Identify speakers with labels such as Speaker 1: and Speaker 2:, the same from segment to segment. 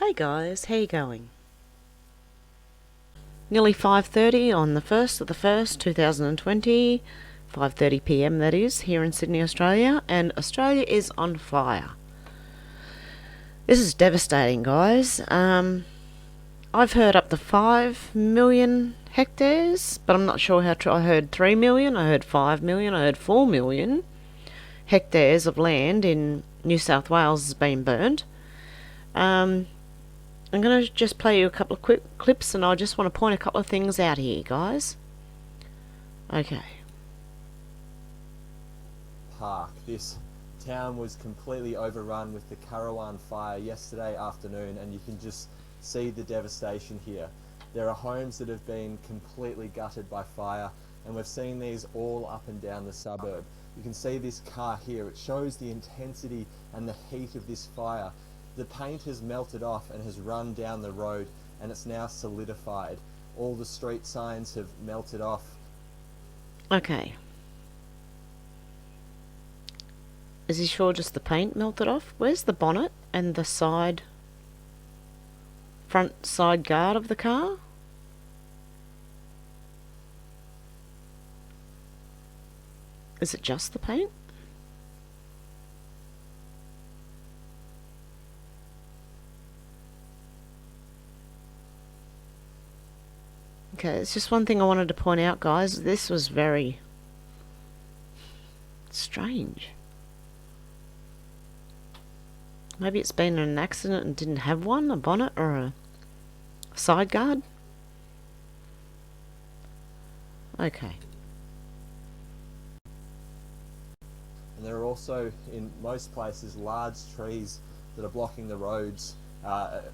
Speaker 1: Hey guys, how you going? Nearly 5:30 on the 1st of the 1st, 2020. 5:30 p.m. that is, here in Sydney, Australia, and Australia is on fire. This is devastating, guys. I've heard up to 5 million hectares, but I'm not sure how true. I heard 3 million, I heard 5 million, I heard 4 million hectares of land in New South Wales has been burned. I'm going to just play you a couple of quick clips, and I just want to point a couple of things out here, guys. Okay.
Speaker 2: Park. This town was completely overrun with the Currowan fire yesterday afternoon, and you can just see the devastation here. There are homes that have been completely gutted by fire, and we've seen these all up and down the suburb. You can see this car here. It shows the intensity and the heat of this fire. The paint has melted off and has run down the road, and it's now solidified. All the street signs have melted off.
Speaker 1: Okay. Is he sure just the paint melted off? Where's the bonnet and the front side guard of the car? Is it just the paint? Okay, it's just one thing I wanted to point out, guys. This was very strange. Maybe it's been in an accident and didn't have one, a bonnet or a side guard. Okay.
Speaker 2: And there are also, in most places, large trees that are blocking the roads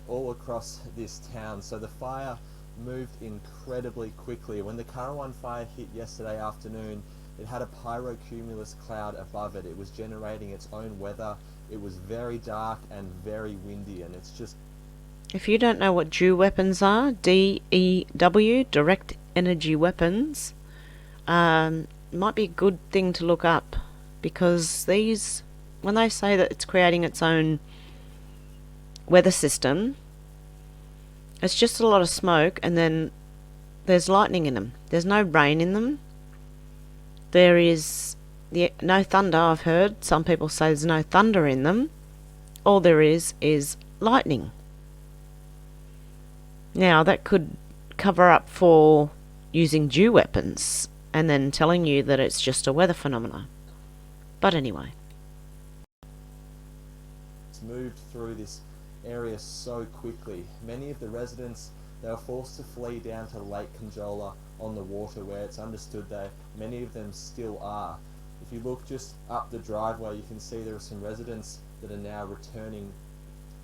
Speaker 2: all across this town. So the fire moved incredibly quickly. When the Currowan fire hit yesterday afternoon, it had a pyrocumulus cloud above it. It was generating its own weather. It was very dark and very windy, and it's just...
Speaker 1: If you don't know what DEW weapons are, DEW, direct energy weapons, might be a good thing to look up, because these, when they say that it's creating its own weather system, it's just a lot of smoke, and then there's lightning in them. There's no rain in them. There is no thunder, I've heard. Some people say there's no thunder in them. All there is lightning. Now, that could cover up for using DEW weapons and then telling you that it's just a weather phenomena. But anyway.
Speaker 2: It's moved through this area so quickly. Many of the residents, they were forced to flee down to Lake Conjola on the water, where it's understood that many of them still are. If you look just up the driveway, you can see there are some residents that are now returning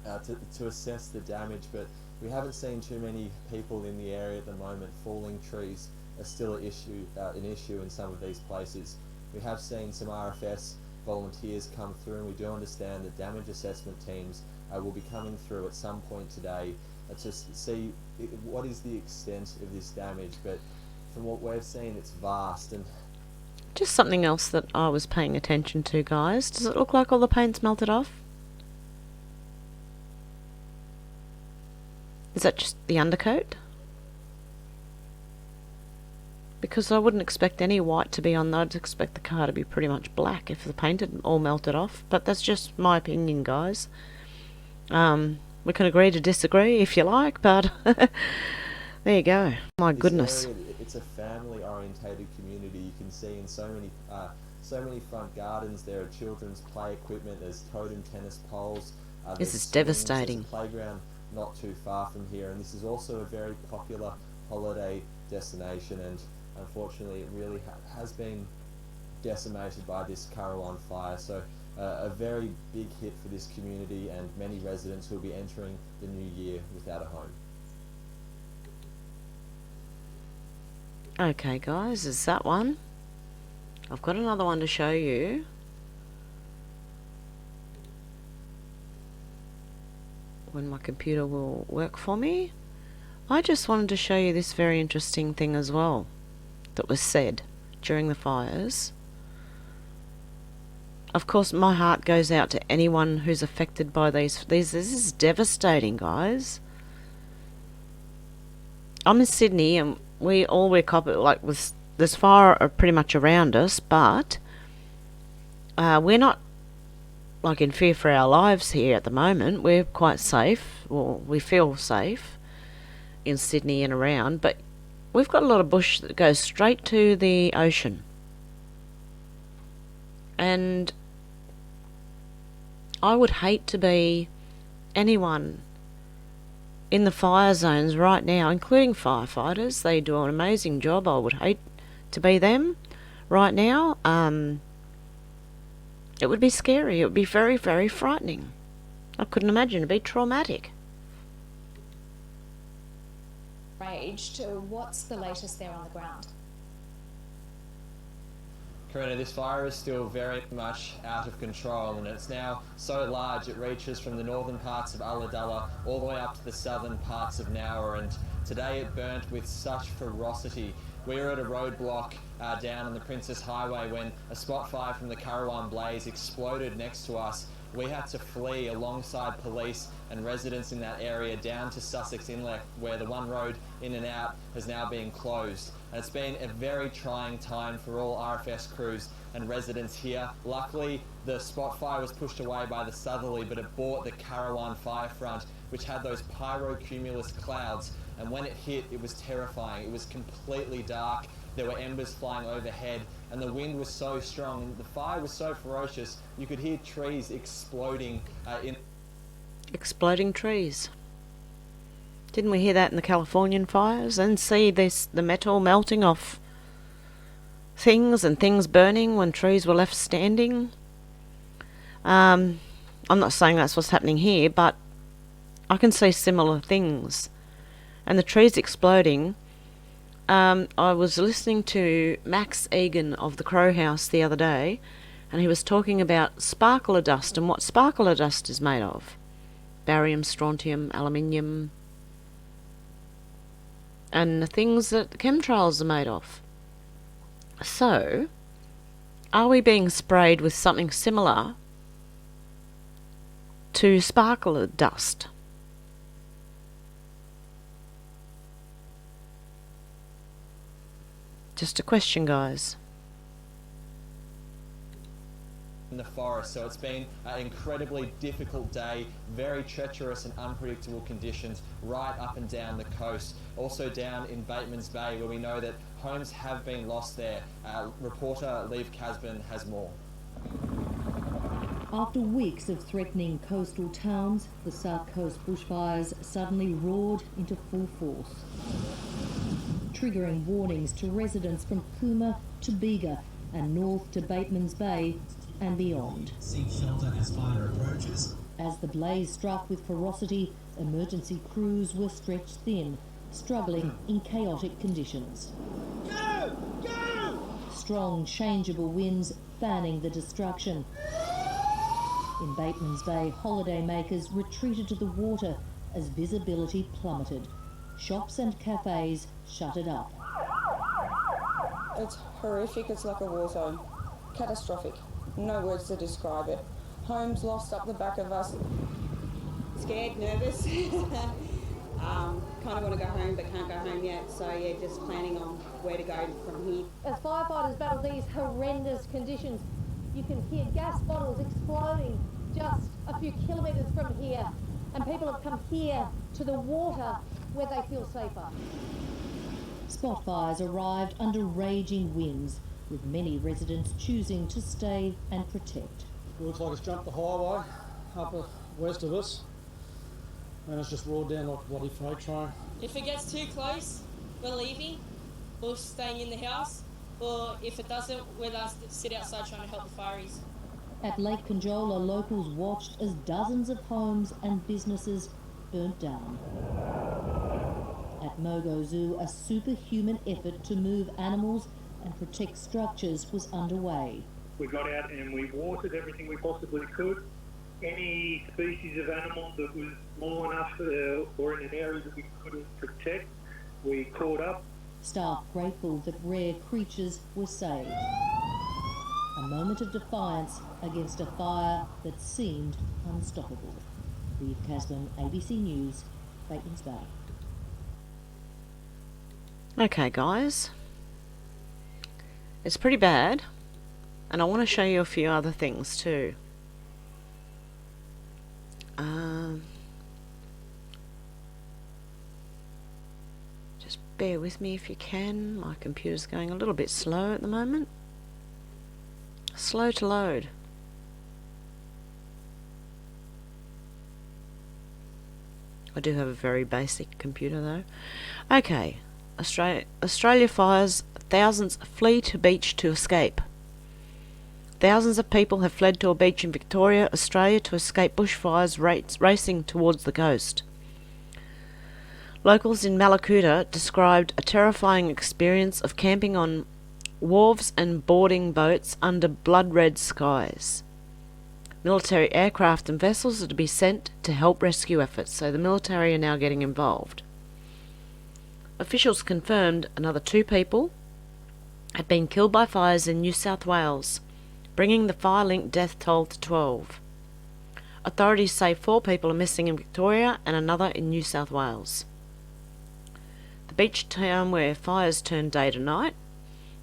Speaker 2: to assess the damage, but we haven't seen too many people in the area at the moment. Falling trees are still an issue in some of these places. We have seen some RFS volunteers come through, and we do understand that damage assessment teams will be coming through at some point today to see what is the extent of this damage, but from what we've seen, it's vast. And
Speaker 1: just something else that I was paying attention to, guys. Does it look like all the paint's melted off? Is that just the undercoat? Because I wouldn't expect any white to be on there. I'd expect the car to be pretty much black if the paint had all melted off. But that's just my opinion, guys. We can agree to disagree if you like, but there you go. My goodness.
Speaker 2: Area, it's a family-orientated community. You can see in so many front gardens. There are children's play equipment. There's totem tennis poles.
Speaker 1: This is devastating.
Speaker 2: There's a playground not too far from here, and this is also a very popular holiday destination. And unfortunately, it really has been decimated by this Currowan fire. So a very big hit for this community and many residents who will be entering the new year without a home.
Speaker 1: Okay, guys, is that one? I've got another one to show you. When my computer will work for me. I just wanted to show you this very interesting thing as well that was said during the fires. of course, my heart goes out to anyone who's affected by these. This is devastating, guys. I'm in Sydney, and we're like with this fire are pretty much around us, but we're not like in fear for our lives here at the moment. We're quite safe, or we feel safe in Sydney and around, but we've got a lot of bush that goes straight to the ocean. And I would hate to be anyone in the fire zones right now, including firefighters. They do an amazing job. I would hate to be them right now. It would be scary. It would be very, very frightening. I couldn't imagine. It'd be traumatic.
Speaker 3: Raged. What's the latest there on the ground?
Speaker 2: Karina, this fire is still very much out of control, and it's now so large it reaches from the northern parts of Ulladulla all the way up to the southern parts of Nowra, and today it burnt with such ferocity. We were at a roadblock down on the Princess Highway when a spot fire from the Currawong Blaze exploded next to us. We had to flee alongside police and residents in that area down to Sussex Inlet, where the one road in and out has now been closed. And it's been a very trying time for all RFS crews and residents here. Luckily, the spot fire was pushed away by the southerly, but it brought the Currawong fire front, which had those pyrocumulus clouds. And when it hit, it was terrifying. It was completely dark. There were embers flying overhead, and the wind was so strong, and the fire was so ferocious, you could hear trees exploding
Speaker 1: Exploding trees. Didn't we hear that in the Californian fires? And see the metal melting off things and things burning when trees were left standing. I'm not saying that's what's happening here, but I can see similar things. And the trees exploding. I was listening to Max Egan of the Crow House the other day, and he was talking about sparkler dust and what sparkler dust is made of. Barium, strontium, aluminium, and the things that chemtrails are made of. So, are we being sprayed with something similar to sparkler dust? Just a question, guys.
Speaker 2: in the forest. So it's been an incredibly difficult day, very treacherous and unpredictable conditions right up and down the coast. Also down in Batemans Bay, where we know that homes have been lost there. Reporter Lev Casbin has more.
Speaker 4: After weeks of threatening coastal towns, the South Coast bushfires suddenly roared into full force, triggering warnings to residents from Cooma to Bega and north to Batemans Bay and beyond.
Speaker 5: Seek shelter as fire approaches.
Speaker 4: As the blaze struck with ferocity, emergency crews were stretched thin, struggling in chaotic conditions.
Speaker 5: Go! Go!
Speaker 4: Strong, changeable winds fanning the destruction. In Batemans Bay, holidaymakers retreated to the water as visibility plummeted. Shops and cafes shuttered up.
Speaker 6: It's horrific. It's like a war zone. Catastrophic. No words to describe it. Homes lost up the back of us.
Speaker 7: Scared, nervous. Kind of want to go home but can't go home yet. So yeah, just planning on where to go from here.
Speaker 8: As firefighters battle these horrendous conditions, you can hear gas bottles exploding just a few kilometres from here, and people have come here to the water where they feel safer.
Speaker 4: Spot fires arrived under raging winds, with many residents choosing to stay and protect.
Speaker 9: Looks like it's jumped the highway up west of us, and it's just roared down like a bloody freight train.
Speaker 10: If it gets too close, we're leaving, or staying in the house, or if it doesn't, we're going to sit outside trying to help the fireys.
Speaker 4: At Lake Conjola, locals watched as dozens of homes and businesses burnt down. At Mogo Zoo, a superhuman effort to move animals and protect structures was underway.
Speaker 11: We got out and we watered everything we possibly could. Any species of animal that was small enough or in an area that we couldn't protect, we caught up.
Speaker 4: Staff grateful that rare creatures were saved. a moment of defiance against a fire that seemed unstoppable. Reeve Casman, ABC News, Batemans Bay.
Speaker 1: Okay, guys. It's pretty bad, and I want to show you a few other things too. Just bear with me if you can. My computer's going a little bit slow at the moment. Slow to load. I do have a very basic computer though. Okay, Australia fires, thousands flee to beach to escape. Thousands of people have fled to a beach in Victoria, Australia to escape bushfires racing towards the coast. Locals in Malakuta described a terrifying experience of camping on wharves and boarding boats under blood-red skies. Military aircraft and vessels are to be sent to help rescue efforts, so the military are now getting involved. Officials confirmed another 2 people had been killed by fires in New South Wales, bringing the fire-linked death toll to 12. Authorities say 4 people are missing in Victoria and another in New South Wales. The beach town where fires turned day to night.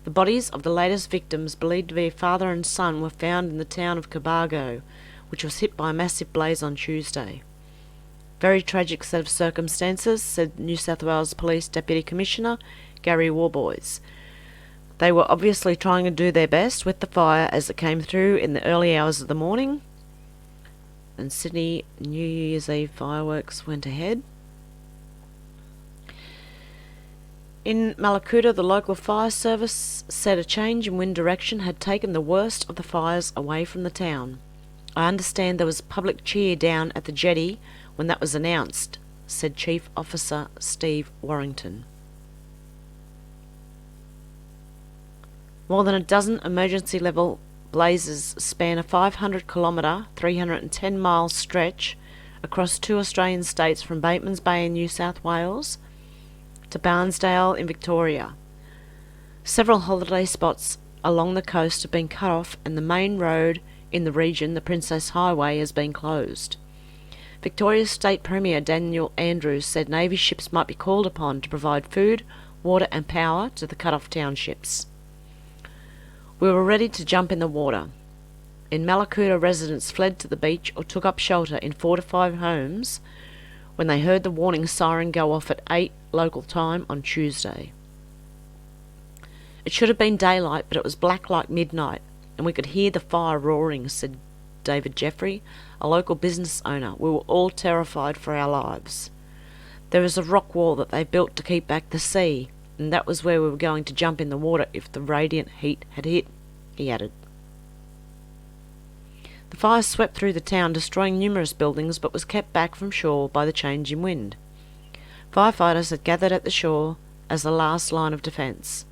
Speaker 1: The bodies of the latest victims, believed to be a father and son, were found in the town of Cobargo, which was hit by a massive blaze on Tuesday. Very tragic set of circumstances, said New South Wales Police Deputy Commissioner Gary Warboys. They were obviously trying to do their best with the fire as it came through in the early hours of the morning. And Sydney New Year's Eve fireworks went ahead. In Malakuta, the local fire service said a change in wind direction had taken the worst of the fires away from the town. I understand there was public cheer down at the jetty when that was announced, said Chief Officer Steve Warrington. More than a dozen emergency-level blazes span a 500-kilometre, 310-mile stretch across 2 Australian states from Batemans Bay in New South Wales to Barnsdale in Victoria. Several holiday spots along the coast have been cut off and the main road in the region, the Princess Highway, has been closed. Victoria's State Premier Daniel Andrews said Navy ships might be called upon to provide food, water and power to the cut-off townships. We were ready to jump in the water. In Malakuta, residents fled to the beach or took up shelter in fortified homes when they heard the warning siren go off at 8 local time on Tuesday. It should have been daylight, but it was black like midnight, and we could hear the fire roaring, said David Jeffrey, a local business owner. We were all terrified for our lives. There is a rock wall that they built to keep back the sea, and that was where we were going to jump in the water if the radiant heat had hit, he added. The fire swept through the town, destroying numerous buildings, but was kept back from shore by the change in wind. Firefighters had gathered at the shore as the last line of defence.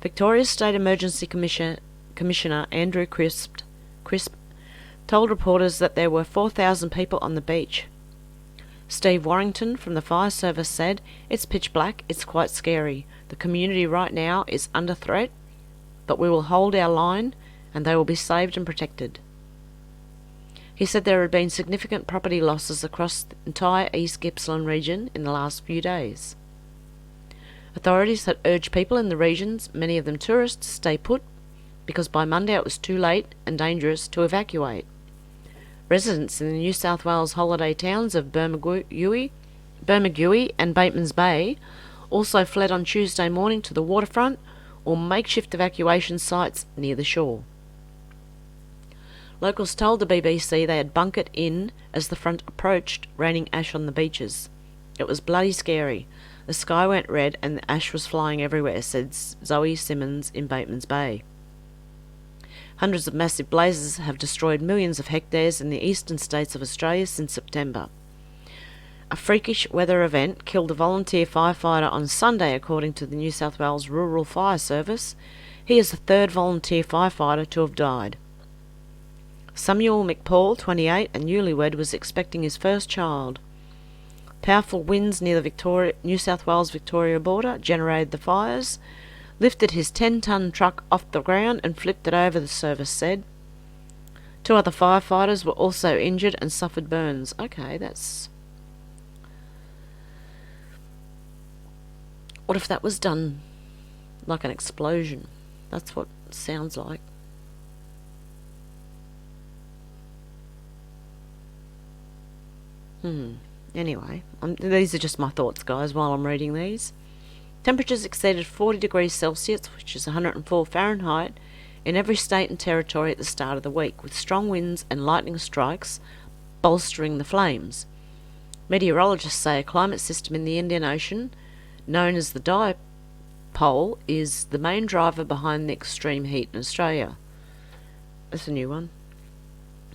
Speaker 1: Victoria's State Emergency Commissioner Andrew Crisp told reporters that there were 4,000 people on the beach. Steve Warrington from the fire service said, "It's pitch black, it's quite scary. The community right now is under threat, but we will hold our line and they will be saved and protected." He said there had been significant property losses across the entire East Gippsland region in the last few days. Authorities had urged people in the regions, many of them tourists, to stay put because by Monday it was too late and dangerous to evacuate. Residents in the New South Wales holiday towns of Bermagui and Batemans Bay also fled on Tuesday morning to the waterfront or makeshift evacuation sites near the shore. Locals told the BBC they had bunkered in as the front approached, raining ash on the beaches. It was bloody scary. The sky went red and the ash was flying everywhere, said Zoe Simmons in Batemans Bay. Hundreds of massive blazes have destroyed millions of hectares in the eastern states of Australia since September. A freakish weather event killed a volunteer firefighter on Sunday, according to the New South Wales Rural Fire Service. He is the 3rd volunteer firefighter to have died. Samuel McPaul, 28, a newlywed, was expecting his first child. Powerful winds near the New South Wales-Victoria border generated the fires. lifted his 10-ton truck off the ground and flipped it over, the service said. 2 other firefighters were also injured and suffered burns. Okay, that's... What if that was done like an explosion? That's what it sounds like. Anyway, these are just my thoughts, guys, while I'm reading these. Temperatures exceeded 40 degrees Celsius, which is 104 Fahrenheit, in every state and territory at the start of the week, with strong winds and lightning strikes bolstering the flames. Meteorologists say a climate system in the Indian Ocean, known as the dipole, is the main driver behind the extreme heat in Australia. That's a new one.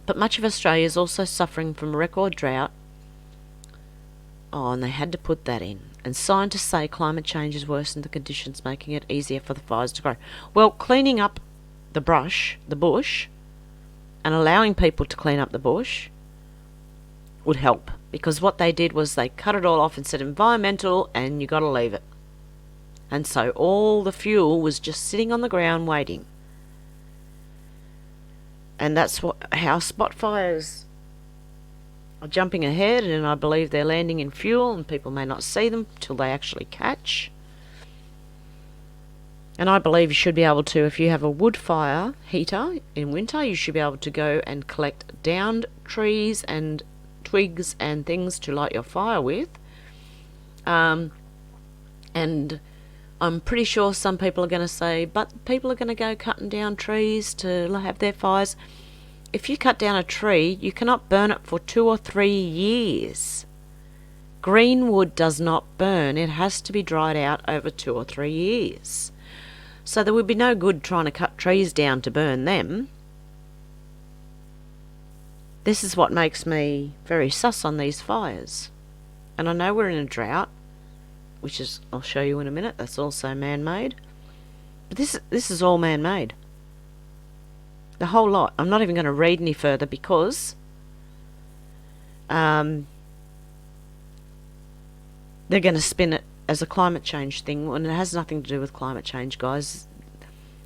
Speaker 1: But much of Australia is also suffering from a record drought. Oh, and they had to put that in. And scientists say climate change has worsened the conditions, making it easier for the fires to grow. Well, cleaning up the bush, and allowing people to clean up the bush would help. Because what they did was they cut it all off and said environmental, and you got to leave it. And so all the fuel was just sitting on the ground waiting. And that's how spot fires are jumping ahead, and I believe they're landing in fuel, and people may not see them till they actually catch. And I believe you should be able to, if you have a wood fire heater in winter, you should be able to go and collect downed trees and twigs and things to light your fire with. And I'm pretty sure some people are going to say, but people are going to go cutting down trees to have their fires. If you cut down a tree, you cannot burn it for 2 or 3 years. Green wood does not burn. It has to be dried out over 2 or 3 years. So there would be no good trying to cut trees down to burn them. This is what makes me very sus on these fires. And I know we're in a drought, which is, I'll show you in a minute, that's also man-made. But this is all man-made. The whole lot. I'm not even going to read any further because they're going to spin it as a climate change thing when it has nothing to do with climate change, guys.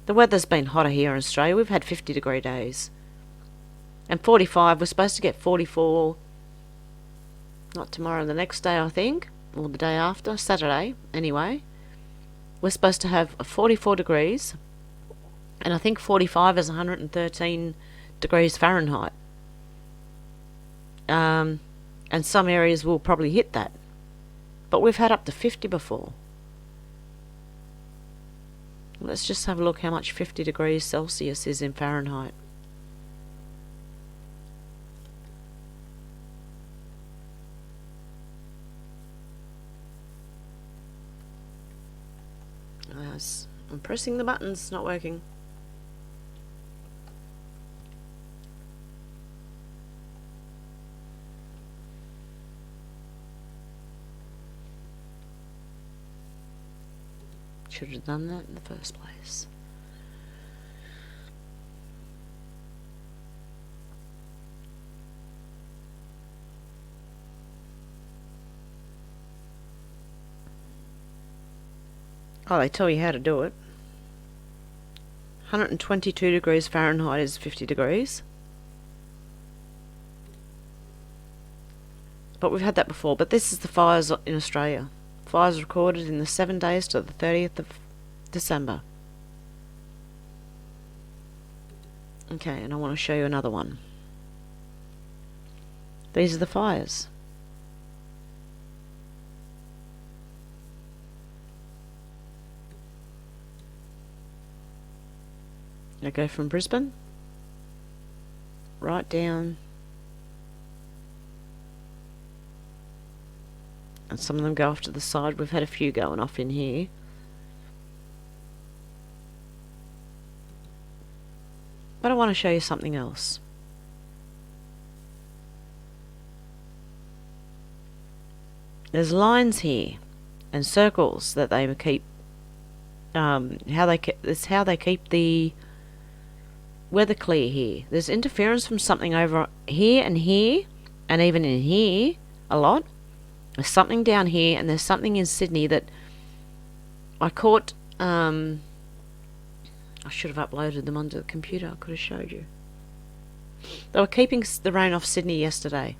Speaker 1: The weather's been hotter here in Australia. We've had 50-degree days. And 45, we're supposed to get 44, not tomorrow, the next day, I think, or the day after, Saturday, anyway. We're supposed to have 44 degrees. And I think 45 is 113 degrees Fahrenheit. And some areas will probably hit that. But we've had up to 50 before. Let's just have a look how much 50 degrees Celsius is in Fahrenheit. I'm pressing the buttons, it's not working. Should have done that in the first place. Oh, they tell you how to do it. 122 degrees Fahrenheit is 50 degrees. But we've had that before. But this is the fires in Australia. Fires recorded in the 7 days to the 30th of December. Okay, and I want to show you another one. These are the fires. I go from Brisbane right down, and some of them go off to the side. We've had a few going off in here. But I want to show you something else. There's lines here and circles that they keep. It's how they keep the weather clear here. There's interference from something over here, and even in here a lot. There's something down here, and there's something in Sydney that I caught I should have uploaded them onto the computer. I could have showed you. They were keeping the rain off Sydney yesterday.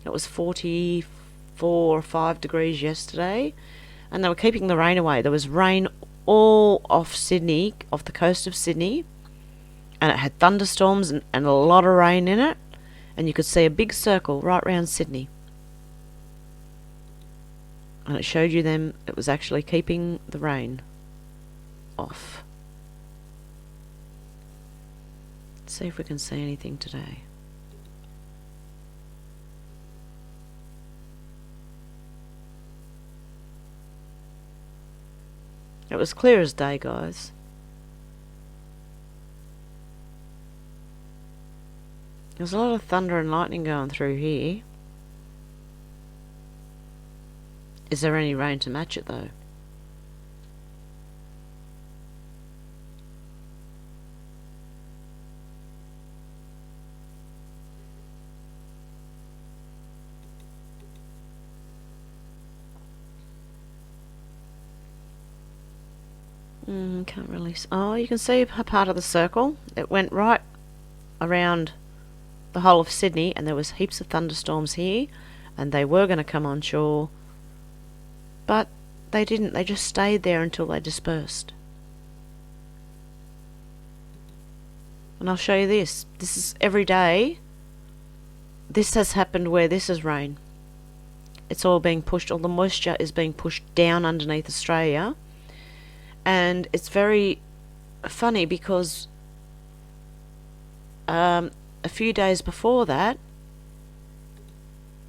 Speaker 1: It was 44 or 5 degrees yesterday, and they were keeping the rain away. There was rain all off Sydney, off the coast of Sydney, and it had thunderstorms and a lot of rain in it, and you could see a big circle right round Sydney. And it showed you them, it was actually keeping the rain off. Let's see if we can see anything today. It was clear as day, guys. There's a lot of thunder and lightning going through here. Is there any rain to match it though? Can't really. Oh, you can see a part of the circle. It went right around the whole of Sydney, and there was heaps of thunderstorms here, and they were going to come on shore, but they didn't. They just stayed there until they dispersed. And I'll show you this. This is every day. This has happened where this is rain. It's all being pushed, all the moisture is being pushed down underneath Australia. And it's very funny because a few days before that,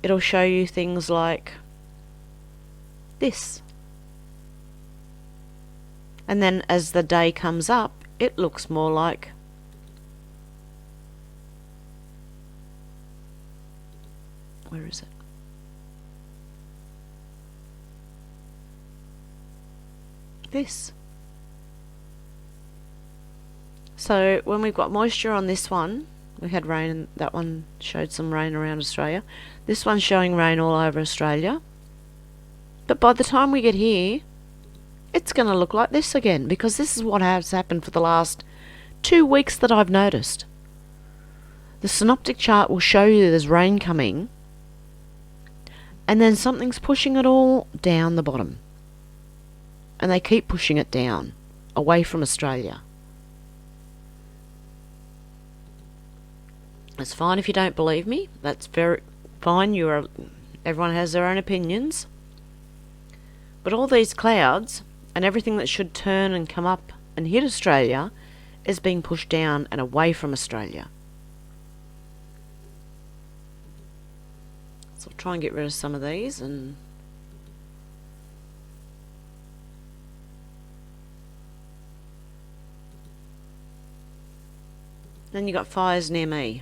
Speaker 1: it'll show you things like this. And then as the day comes up, it looks more like where is it? This. So when we've got moisture on this one, we had rain, and that one showed some rain around Australia. This one's showing rain all over Australia. But by the time we get here, it's going to look like this again, because this is what has happened for the last 2 weeks that I've noticed. The synoptic chart will show you there's rain coming, and then something's pushing it all down the bottom. And they keep pushing it down, away from Australia. It's fine if you don't believe me. That's very fine. Everyone has their own opinions. But all these clouds and everything that should turn and come up and hit Australia is being pushed down and away from Australia. So I'll try and get rid of some of these, and then you got fires near me.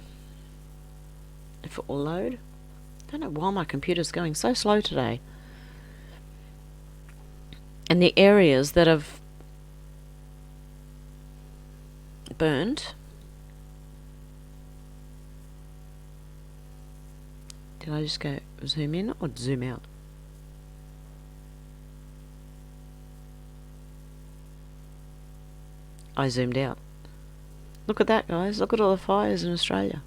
Speaker 1: If it will load. I don't know why my computer's going so slow today. And the areas that have burned. Did I just go zoom in or zoom out? I zoomed out. Look at that, guys. Look at all the fires in Australia.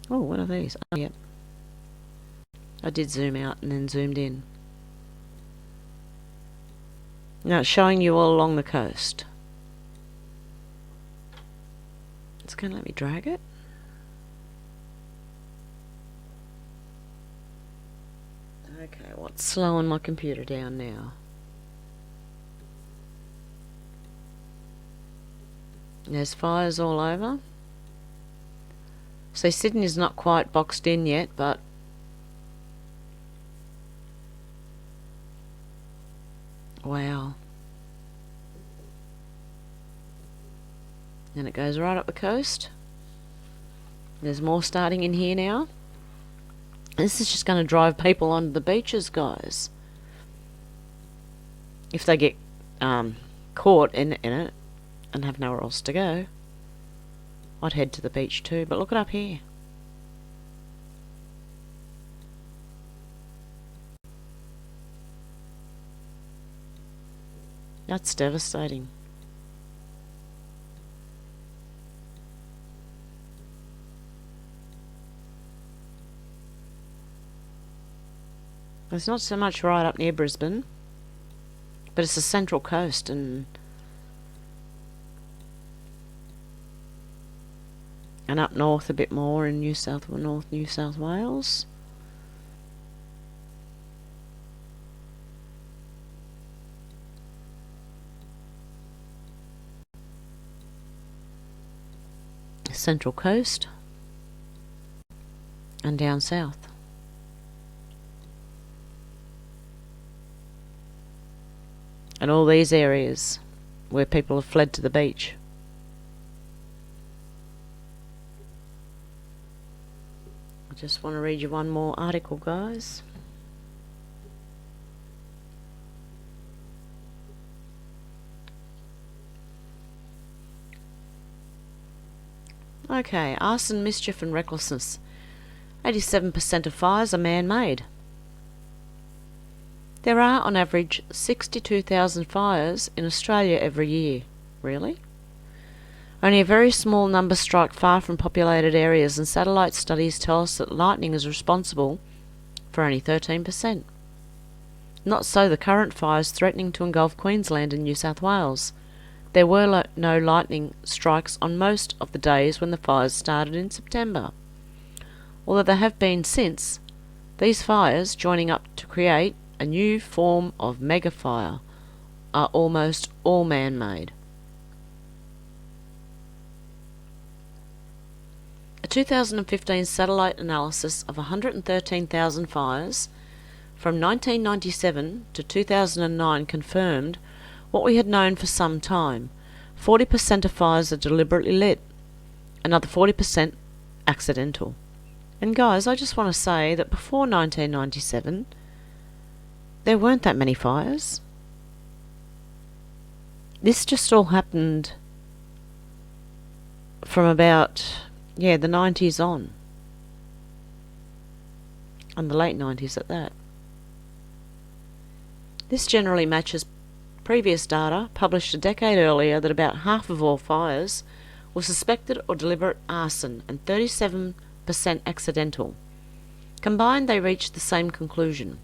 Speaker 1: Oh, what are these? Oh, yep. I did zoom out and then zoomed in. Now it's showing you all along the coast. It's going to let me drag it. Okay, what's slowing my computer down now? There's fires all over. So Sydney's not quite boxed in yet, but wow. And it goes right up the coast. There's more starting in here now. This is just going to drive people onto the beaches, guys. If they get caught in it and have nowhere else to go, I'd head to the beach too. But look it up here. That's devastating. It's not so much right up near Brisbane, but it's the Central Coast and up north a bit more in North New South Wales. Central Coast and down south. And all these areas where people have fled to the beach. I just want to read you one more article, guys. Okay, arson, mischief and recklessness. 87% of fires are man-made. There are, on average, 62,000 fires in Australia every year. Really? Only a very small number strike far from populated areas, and satellite studies tell us that lightning is responsible for only 13%. Not so the current fires threatening to engulf Queensland and New South Wales. There were no lightning strikes on most of the days when the fires started in September. Although there have been since, these fires, joining up to create a new form of megafire, are almost all man-made. A 2015 satellite analysis of 113,000 fires from 1997 to 2009 confirmed what we had known for some time. 40% of fires are deliberately lit, another 40% accidental. And guys, I just want to say that before 1997, there weren't that many fires. This just all happened from about, the 90s on. And the late 90s at that. This generally matches previous data published a decade earlier that about half of all fires were suspected or deliberate arson and 37% accidental. Combined, they reached the same conclusion.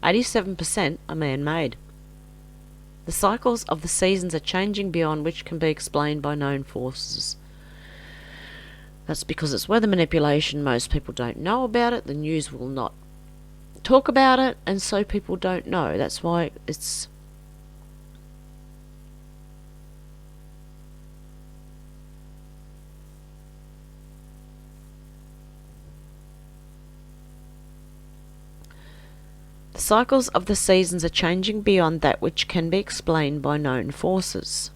Speaker 1: 87% are man-made. The cycles of the seasons are changing beyond which can be explained by known forces. That's because it's weather manipulation. Most people don't know about it. The news will not talk about it, and so people don't know. That's why it's the cycles of the seasons are changing beyond that which can be explained by known forces.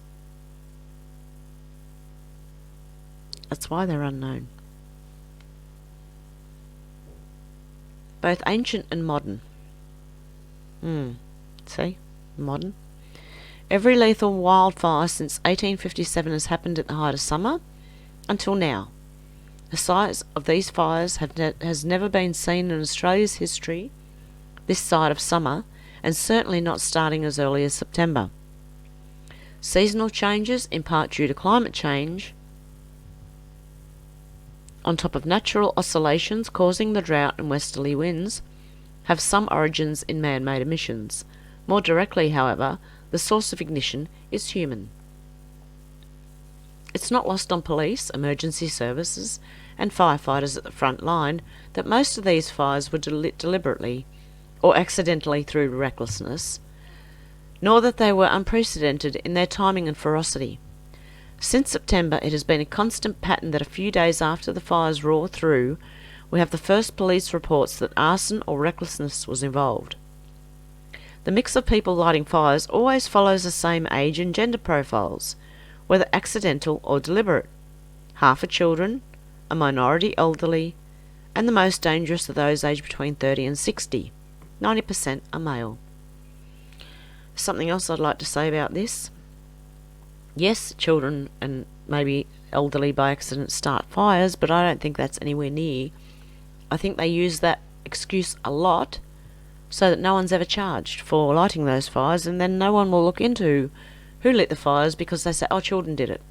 Speaker 1: That's why they're unknown. Both ancient and modern. See? Modern. Every lethal wildfire since 1857 has happened at the height of summer until now. The size of these fires has never been seen in Australia's history this side of summer, and certainly not starting as early as September. Seasonal changes, in part due to climate change, on top of natural oscillations causing the drought and westerly winds, have some origins in man-made emissions. More directly, however, the source of ignition is human. It's not lost on police, emergency services, and firefighters at the front line that most of these fires were lit deliberately or accidentally through recklessness, nor that they were unprecedented in their timing and ferocity. Since September, it has been a constant pattern that a few days after the fires roar through, we have the first police reports that arson or recklessness was involved. The mix of people lighting fires always follows the same age and gender profiles, whether accidental or deliberate. Half are children, a minority elderly, and the most dangerous are those aged between 30 and 60. 90% are male. Something else I'd like to say about this. Yes, children and maybe elderly by accident start fires, but I don't think that's anywhere near. I think they use that excuse a lot so that no one's ever charged for lighting those fires, and then no one will look into who lit the fires because they say, oh, children did it.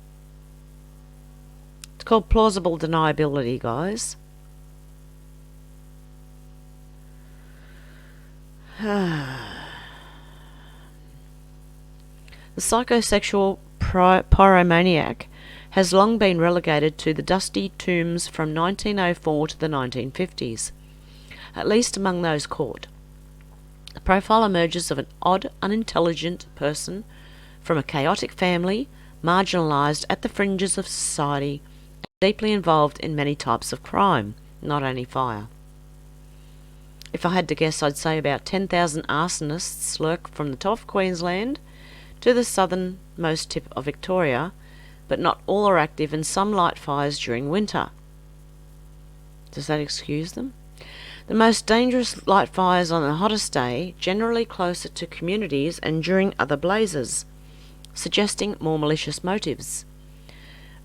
Speaker 1: It's called plausible deniability, guys. The psychosexual pyromaniac has long been relegated to the dusty tombs from 1904 to the 1950s, at least among those caught. The profile emerges of an odd, unintelligent person from a chaotic family, marginalised at the fringes of society, and deeply involved in many types of crime, not only fire. If I had to guess, I'd say about 10,000 arsonists lurk from the top of Queensland to the southernmost tip of Victoria, but not all are active, and some light fires during winter. Does that excuse them? The most dangerous light fires on the hottest day, generally closer to communities and during other blazes, suggesting more malicious motives.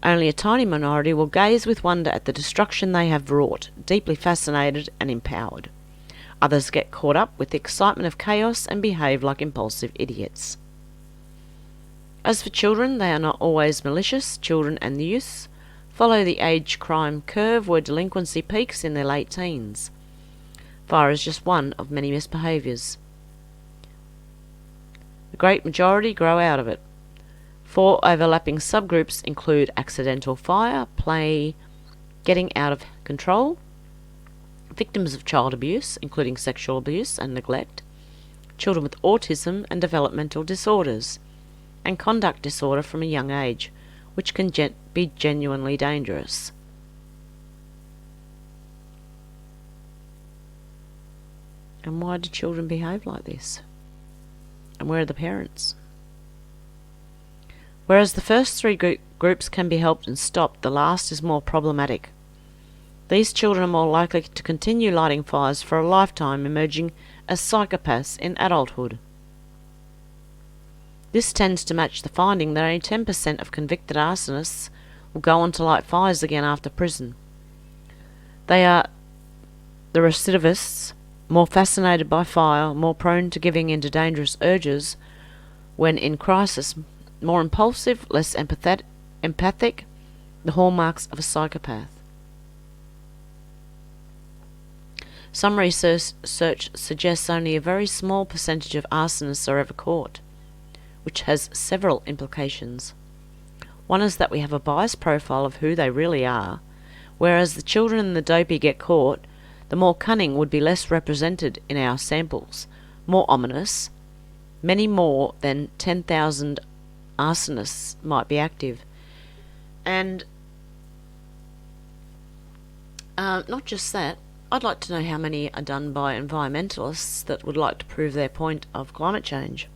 Speaker 1: Only a tiny minority will gaze with wonder at the destruction they have wrought, deeply fascinated and empowered. Others get caught up with the excitement of chaos and behave like impulsive idiots. As for children, they are not always malicious. Children and the youths follow the age crime curve where delinquency peaks in their late teens. Fire is just one of many misbehaviours. The great majority grow out of it. 4 overlapping subgroups include accidental fire, play, getting out of control, victims of child abuse, including sexual abuse and neglect, children with autism and developmental disorders, and conduct disorder from a young age, which can be genuinely dangerous. And why do children behave like this? And where are the parents? Whereas the first 3 groups can be helped and stopped, the last is more problematic. These children are more likely to continue lighting fires for a lifetime, emerging as psychopaths in adulthood. This tends to match the finding that only 10% of convicted arsonists will go on to light fires again after prison. They are the recidivists, more fascinated by fire, more prone to giving in to dangerous urges when in crisis, more impulsive, less empathic, the hallmarks of a psychopath. Some research suggests only a very small percentage of arsonists are ever caught, which has several implications. One is that we have a biased profile of who they really are, whereas the children and the dopey get caught, the more cunning would be less represented in our samples, more ominous. Many more than 10,000 arsonists might be active. And not just that, I'd like to know how many are done by environmentalists that would like to prove their point of climate change.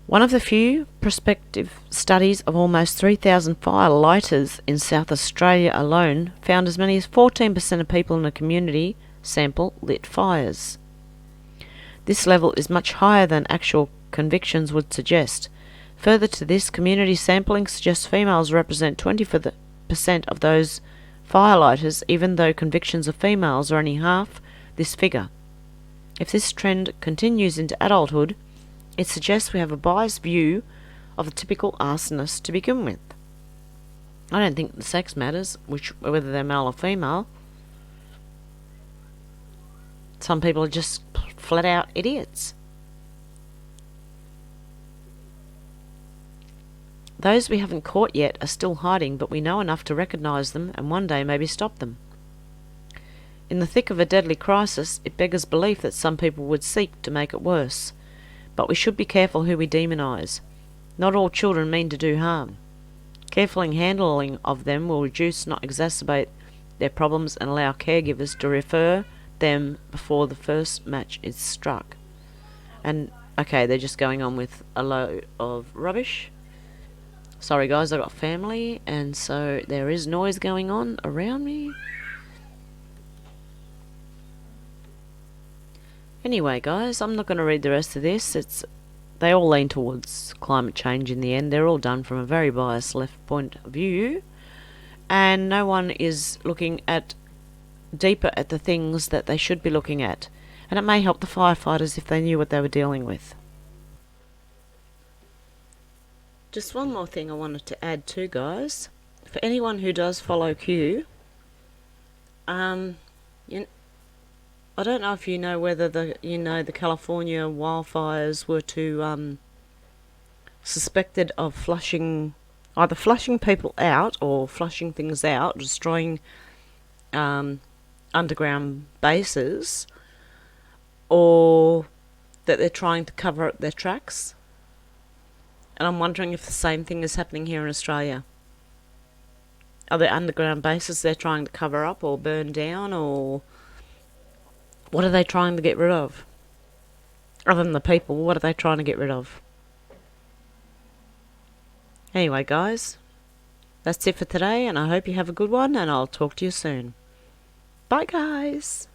Speaker 1: One of the few prospective studies of almost 3,000 fire lighters in South Australia alone found as many as 14% of people in a community sample lit fires. This level is much higher than actual convictions would suggest. Further to this, community sampling suggests females represent 20% of those firelighters, even though convictions of females are only half this figure. If this trend continues into adulthood, it suggests we have a biased view of the typical arsonist to begin with. I don't think the sex matters, whether they're male or female. Some people are just flat out idiots. Those we haven't caught yet are still hiding, but we know enough to recognise them and one day maybe stop them. In the thick of a deadly crisis, it beggars belief that some people would seek to make it worse. But we should be careful who we demonise. Not all children mean to do harm. Careful handling of them will reduce, not exacerbate, their problems and allow caregivers to refer them before the first match is struck. And, okay, they're just going on with a load of rubbish. Sorry guys, I've got family, and so there is noise going on around me. Anyway guys, I'm not going to read the rest of this. They all lean towards climate change in the end. They're all done from a very biased left point of view. And no one is looking at deeper at the things that they should be looking at. And it may help the firefighters if they knew what they were dealing with. Just one more thing I wanted to add too, guys. For anyone who does follow Q, I don't know if you know whether the California wildfires were to suspected of either flushing people out or flushing things out, destroying underground bases, or that they're trying to cover up their tracks. And I'm wondering if the same thing is happening here in Australia. Are there underground bases they're trying to cover up or burn down, or what are they trying to get rid of? Other than the people, what are they trying to get rid of? Anyway, guys, that's it for today, and I hope you have a good one, and I'll talk to you soon. Bye, guys.